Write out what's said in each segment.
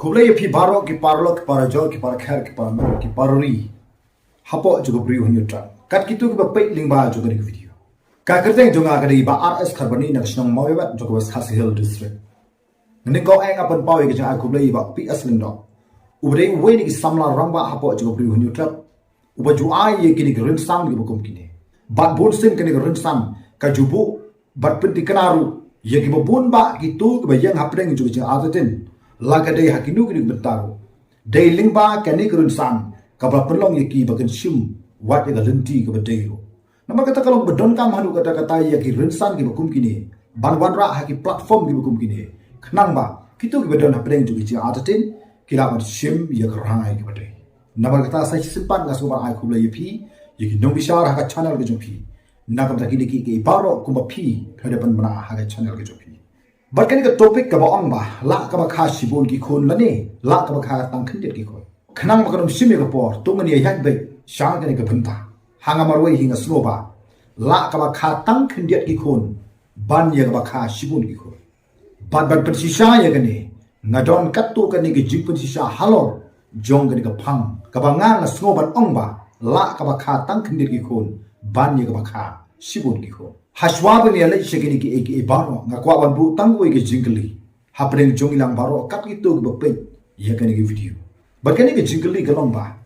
Kublai pi baro ki parlo ki parajo ki parakher ki paramero ki parori hapo juga beri hunyutra kat kitu ki bapai lingba juga di video ka kerteng jonga ka di ba RS kharbani nak snong mawebat juga was khasi hill district ngene ko eng apan pawe ki jang kublai ba pi asling do ubre we ni ki samla ramba hapo juga beri hunyutra uba ju ai ye ki ni rin sang ki bukum kini bat bon sim ki ni rin sang ka jubu bat penti kanaru ye ki bun ba gitu ki ba yang hapdeng juga jang atatin laga day hakinu kini bentaru day lingba kani kurun san kabla perlong yaki bagan shim wat yaga lenti ke badayo nama kata kalau bedon kam hanu kata yaki rinsan ki bakum kini ban ra haki platform ki bakum kini kenang ba kitu ki bedon hapdeng juga ci atatin kila ban shim yaga rai ki badai nama kata sai simpan ga sobar ai khula yapi yaki no bishar haka channel ke jopi nakam ta kini ki baro kumba pi hadapan bana haka channel ke jopi Barkan ke topik ke baong ba la ka ba kha sibon ki khon la ne la ka ba kha tang khin det ki khon khnang ba kanum simi ka por tung ni yan be shang ka ni ka phunta hanga marwai hinga slo ba la ka ba kha tang khin det ki khon ban ye ka ba kha sibon ki khon ban ban si sha ye ka ni ngadon kat tu ka ni ki jing si sha halor jong ka ni ka phang ka ba nga na slo ban ong ba la ka ba kha tang khin det ki khon ban ye ka ba kha sibon ki khon Hashwa bani alai shekini ki eki baro ngakwa banbu tangwe ki jingli hapdeng jong ilang baro kat gitu ki bapet ya kani ki video bakani ki jingli galong ba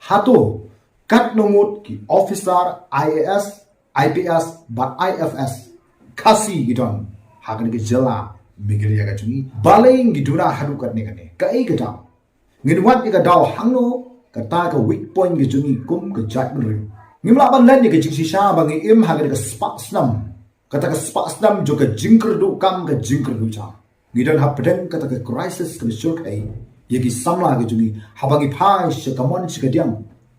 hato kat nomut ki officer IAS IPS ba IFS kasi gidon hakani ki jela migri ya gachuni baleng giduna hadu kat ne kane ka ei gadaw ngin wat ki gadaw hangno kata ka weak point ki juni kum ka jat mri Ngimla ban lan ni ke jingsi sha bang im ha ke spa snam kata ke spa snam jo ke jingker du kam ke jingker du cha ngidon ha pedeng kata ke crisis ke shok ai ye ki samla ke juni ha bang i phai she kamon chi ke diam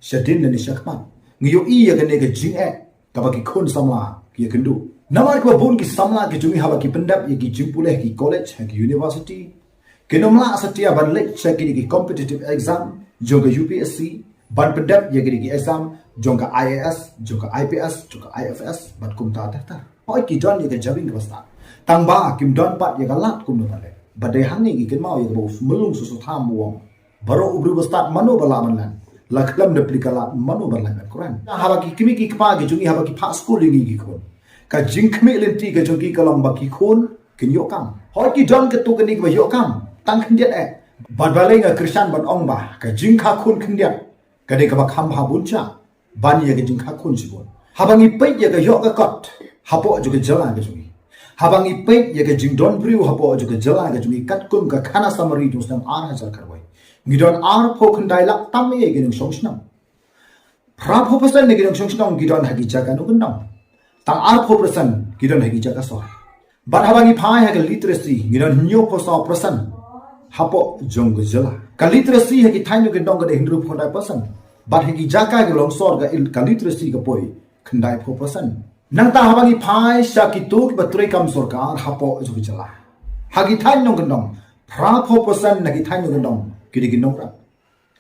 shadin ne shakman ngiyo i ye ke ne ke jing e ka ba ki khon samla ki ke ndu namar ko bun ki samla ke juni ha ba ki pendap ye ki jimpule ki college ha ki university ke nomla asatia ban lek che ki competitive exam jo ke UPSC ban pendap ye ki exam Jongka IAS, jongka IPS, jongka IFS, bat kum ta ta. Oi ki don ye ke jabing ke basta. Tang ba kim don pat ye ke lat kum no pale. Badai hangi ki ken mau ye ke bo melung susu tham wong. Baro ubru basta mano bala manlan. La klam de plikalat mano bala kan Quran. Ha ba ki kimi ki pa ki jungi ha ba ki pa school ngi ki kon. Ka jing khme lenti ke jongi kalong ba ki khon ken yo kam. Hoi ki don ke tu ke ni ke yo kam. Tang khin diet e. Bad balai nga Christian ban ong ba ka jing kha khon khin diet. Ka de ka ba kham ha bun cha. Ban ye ke jing kha khun sibon habangi peit ye ke yo ka kot hapo ju ke jala ke jungi habangi peit ye ke jing don briu hapo ju ke jala ke jungi kat kum ka khana samari ju sam ar hazar karwai ngidon ar pho khandai lak tam ye ke ning songsnam phra pho pasan ne ke ning songsnam gidon hagi jaga no gunam tang ar pho pasan gidon hagi jaga so ban habangi phai ha ke literacy ngidon nyo pho so pasan hapo jong ke jala ka literacy ha ki thainu ke dong ke hindru phondai pasan But he jaka ke long sor ga il literacy ka poi khandai pho pasan nang ta habangi phai sha ki tu ki batrei kam sarkar hapo ju chala hagi thain nong gandong phra pho pasan nagi thain nong gandong ki nong ra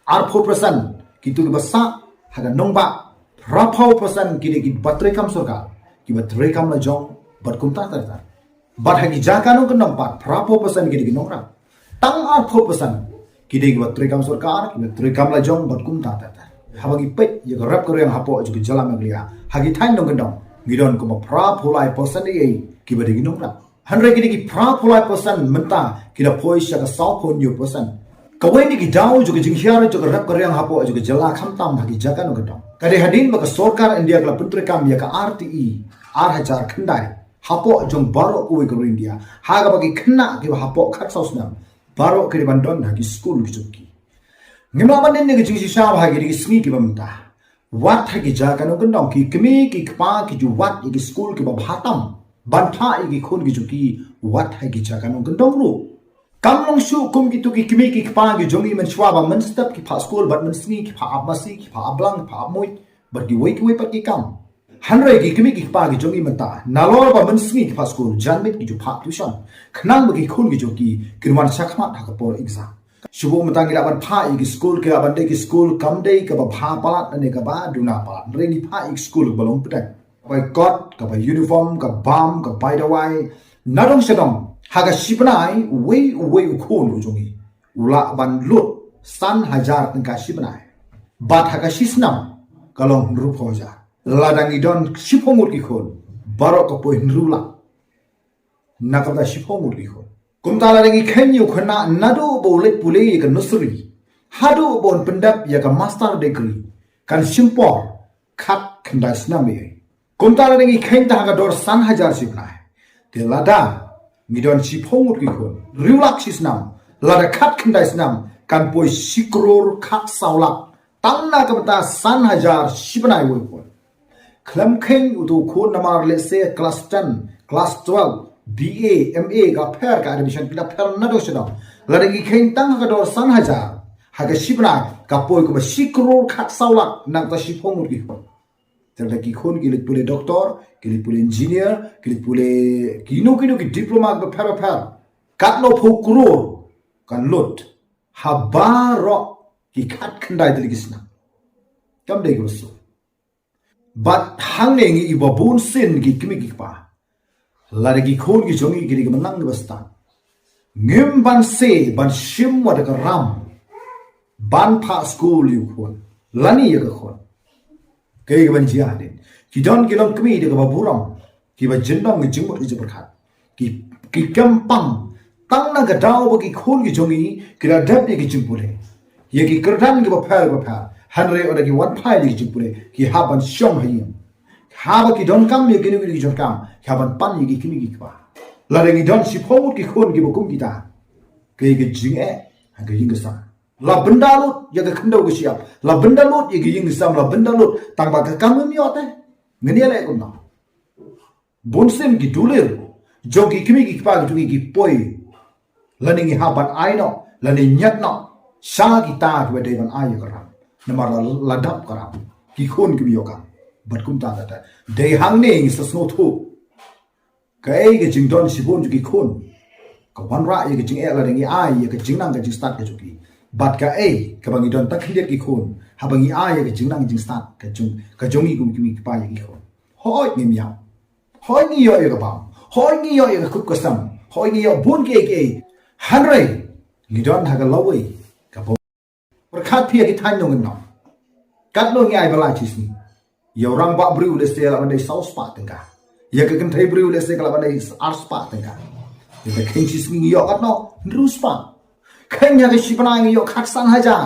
ar pho pasan ki tu ki basa haga nong ba phra pho pasan ki batrei kam sarkar ki batrei kam la jong bat kum ta ta but hagi jaka nong gandong pat phra pho pasan ki nong ra tang ar pho pasan ki batrei kam sarkar ki batrei kam la jong bat kum ta ta habagi pet ye rap ko yang hapo ju jala maglia hagi thain dong gendong ngidon ko phra phulai person ye ki badi ginong ra hanre ki phra phulai person menta ki da phoi sha ka saw phon new person ka we ni ki daw ju jing hiar ju rap ko yang hapo ju jala kham tam hagi jaga no gendong kade hadin ba sarkar india kala putre kam ya ka RTE 8000 khandai hapo jong baro ko we ko india haga bagi khna ki hapo khat sausnam baro ki bandon hagi school ki chukki Ngimla ban ne ke jing sha ba gi smi ki bamta wat ha gi ja kan ngong ki kmi ki kpa ki ju wat ki school ki ba bhatam ban tha ki khon ki ju ki wat ha gi ja kan ngong ru kam long shu kum ki tu ki kmi ki kpa ki jongi man shwa ba man step ki pha school bat man smi ki pha abasi ki pha ablang pha moi bat ki wei pat ki kam hanre ki kmi ki kpa ki jongi man ta nalor ba man smi ki pha school janmit ki ju pha tuition khnang ba ki khon ki ju ki kirwan shakhma tha ka por exam Subuh mentang kita ban pha ik school ke ban de ki school kam de ka ba pha palat ane ka ba duna palat reni pha ik school balong pedak by god ka ba uniform ka bam ka by the way nadong sedong haga sipnai we khon lu jongi ula ban lut san hajar tengka sibnai bat haka sisnam kalong nru phoja ladang idon siphongut ki khon barok ko poi nrula nakata siphongut ki khon kumta ladang i khenyu khona nadu bole pule ka nusri hadu bon pendap ya ka master degree kan simpor khat khandas nami kumta ladang i khen ta ka dor san hajar sibnai te lada midon siphongut ki khon riulak sisnam lada khat khandais nam kan poi sikror khat saulak tangna kamta san hajar sibnai woi pon khlam khen utu khon namar le se class 10 class 12 BA MA ga pher ka admission pila pher na do sedam lada gi khen tang ka dor san hajar haga sibnai ka poi ko sikror khat saulak nang ta siphongut ki khon terda ki khon ki lit pule doctor ki lit pule engineer ki lit pule kino ki diploma ga pher katlo phokro kan lot habaro ki khat khandai delisna kam dei gosu but hangne ngi ibabun sin ki kimi ki pa largi khon ki jongi ki ga nang basta ngim ban se ban shim wa da ram ban pha school yu khon lani ya khon ke ga ban ji adin ki don ki long kimi de ga baburam ki ba jindong ngi jingmo ji barkhat ki kampang tang na ga daw ba ki khon ki jongi ki la dap ki jimpule ye ki kerdan ki ba pha hanre oda ki one phai ki jimpule ki haban shom hayim haba ki don kam ye ki ni ki jon kam haban pan ye ki kimi ki ba la de ki don si phomut ki khon ki ba kum ki ta ke ki jing ha ga ying sa la benda lut ye ga khndo ki siap la benda lut ye ki ying sam la benda lut tang ba ka kam mi ot ngani le ko na bonsem ki duler jo ki kimi ki pa ki poi learning haban aino learning nyat no sa kita ke de ban ayo karam namar ladap karam ki khon ki yoka bat kum ta ta de hang ne sa sno thu kai ke jing don si bon ki khon ka wan ra ye ke jing learning ai ye ke jing nang ke jing start ke ki bat ka ka bang don ta khilet ki khon habangi ai ye ke jing nang jing start ka jongi kum ki pa ye ki khon hoi ni mya hoi ni yo ye ka ba hoi ni yo ye ka kut ko sam hoi ni yo bon ke hanrei lidon haga lawai ka bo prakhat phia ki than nong no kat lo ngai bala chisni yo rang ba briu le se la ban dei south pa tengka ye ka kan thai briu le se ka la ban dei arts pa tengka ye ka khin chisni yo kat no rus pa khen ya ke sipana ngi yo khat san haja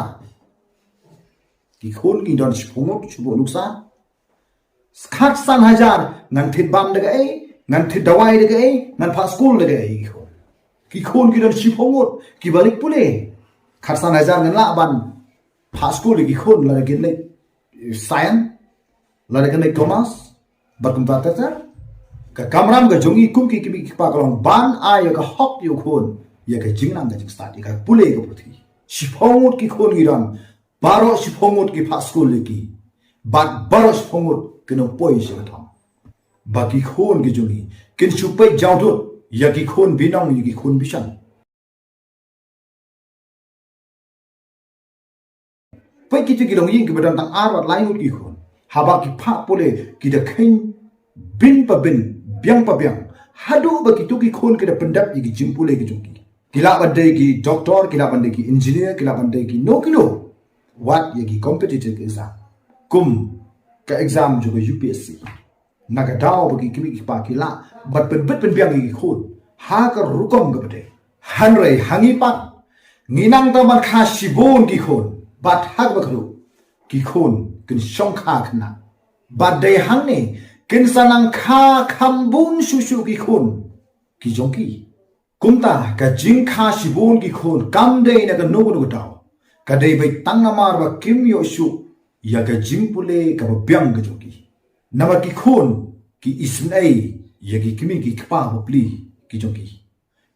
ki khon ki don chpomot chubo luksa khat san hajar ngan thit bam de ga ngan thit dawai de ga ngan pa school de ga ki khon ki don siphongot ki balik pule kharsan hajar ngan la ban pha school ki khon la gen le science la gen le commerce bakum ta ta ka kamram ga jongi kum ki kimi pa kalong ban a ya ka hok yu khon ya ka jingnang ga jing start ka pule ga puthi siphongot ki khon gi ran baro siphongot ki pha school ki bat baro siphongot kino poi se tham ba ki khon gi jongi kin chupai jawdut ya ki khon binong ya ki khon bishan pai ki ti long yin ki badan tang arwat lai hut ki khon haba ki pha pole ki da khin bin pa bin byang pa byang hadu ba ki tu ki khon ki da pendap ki jimpule ki jungki kila bandai ki doctor kila bandai ki engineer kila bandai ki no kilo what ya ki competitive exam kum ka exam jo ko UPSC naga daw ba ki kimi ki pa ki la bat pen byang ki khon ha ka rukom ga bade hanrei hangi pat nginang ta man kha sibon ki khon bat hak ba khlu ki khon kin shong kha khna bat dei hang ne kin sanang kha khambun shu ki khon ki jongki kumta ka jing kha sibon ki khon kam dei na ka no no daw ka dei bai tang amar ba kim yo shu ya ka jing pule ka ba byang ga jongki nama ki khon ki isnai ya ki kimi ki kpa ba pli ki jongki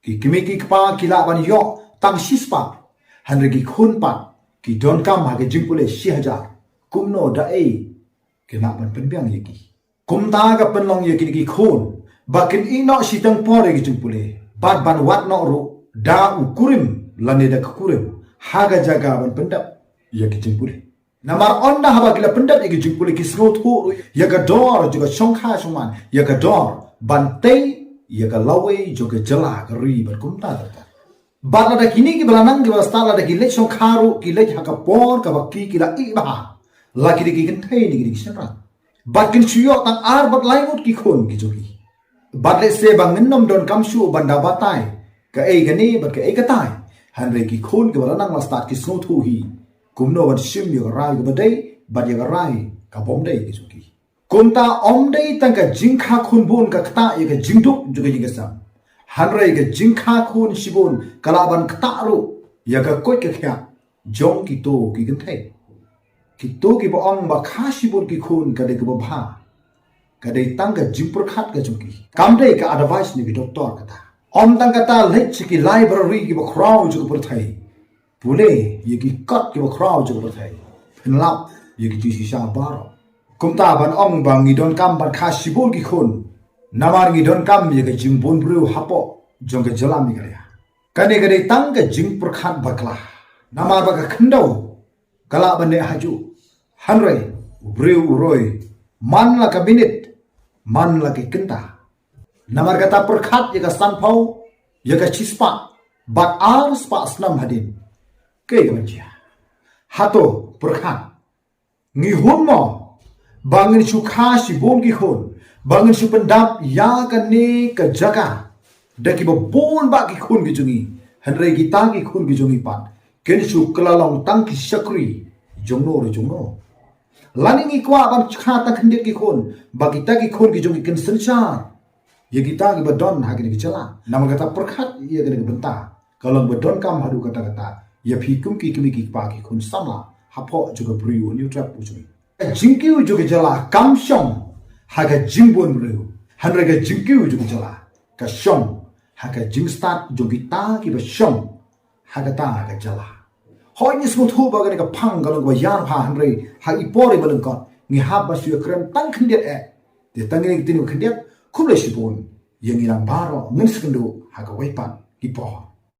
ki kimi ki kpa ki la ban yo tang shispa hanre ki khon pa ki don kam ha ke jingpule 6000 kumno da ki na ban pen byang ye ki kumta ga pen long ye ki khon ba kin ino sitang pore ki jingpule bat ban wat no ro da ukurim lane da kurim haga jaga ban pendap ye ki jingpule namar onna haba ki la pendap ye ki jingpule ki snot ho ya ga dor juga songkha songman ya ga dor ban tei ya ga lawe juga jala ga ri ban kumta ta Bat ada kini ki belanang ki basta ada ki lech song kharu ki lech hakapor ka bakki ki la I bah la ki ki kan thai ni ki senra bat kin chuyo tang ar bat laimut ki khon ki jogi bat le se bang nom don kam shu banda batai ka ei gani bat ka ei ka tai han re ki khon ki belanang la start ki sno thu hi kumno wat shim yo rai ka badai bat ya rai ka bom dai ki jogi kumta om dai tang ka jingkha khun bun ka kta ye ka jingduk jogi ki sam Hanrai ke jingkha khun sibun kalaban ktaru ya ka koi ke khya jong ki to ki ganthai ki to ki ba ong ba kha sibun ki khun ka de ka ba bha ka de tang ka jingpur khat ka chungki kam dei ka advice ni ki doctor ka ta om tang ka ta lech ki library ki ba crow ju pur thai pule ye ki kat ki ba crow ju pur thai phinlap ye ki ji sha ba kum ta ban ong bang ni don kam ba kha sibun ki khun Namar ngi don kam ye ke jing bon bru hapo jong ke jalam ni kaya kane kane tang ke jing perkhat bakla namar ba ka khndo kala bane haju hanre bru uroi man la ka minute man la ke kenta namar kata perkhat ye ka san phau ye ka chispa bak ar spa snam hadin ke ga manjia hato perkhat ngi hun mo bangin chu kha si bon ki khon Bangun si pendap ya kan ni ke jaga daki ba bon ba ki khun ki jungi hanre ki ta ki khun ki jungi pat ken su klalong tang ki sakri jongno lani ni kwa ban kha ta khndet ki khun ba ki ta ki khun ki jungi ken sanchar ye ki ta ki ba don ha ki chala nam kata perkhat ye ke benta kalau ba don kam hadu kata ye phi kum ki pa ki khun samla hapo juga briu new trap ujui jingkiu juga jala kam shong Haga jingbon bro, hanre ga jingkiu juga jala, ka shong, haga jing start jogi ta ki ba shong, haga ta ga jala. Hoi ni smut hu ba ga ka pang ga ba yan pha hanre, ha ipore ba leng kon, ngi ha ba su krem tang khndiet de tang ni tinu khndiet khub le shibon, yang ilang baro ngin skendo haga waipan ki po.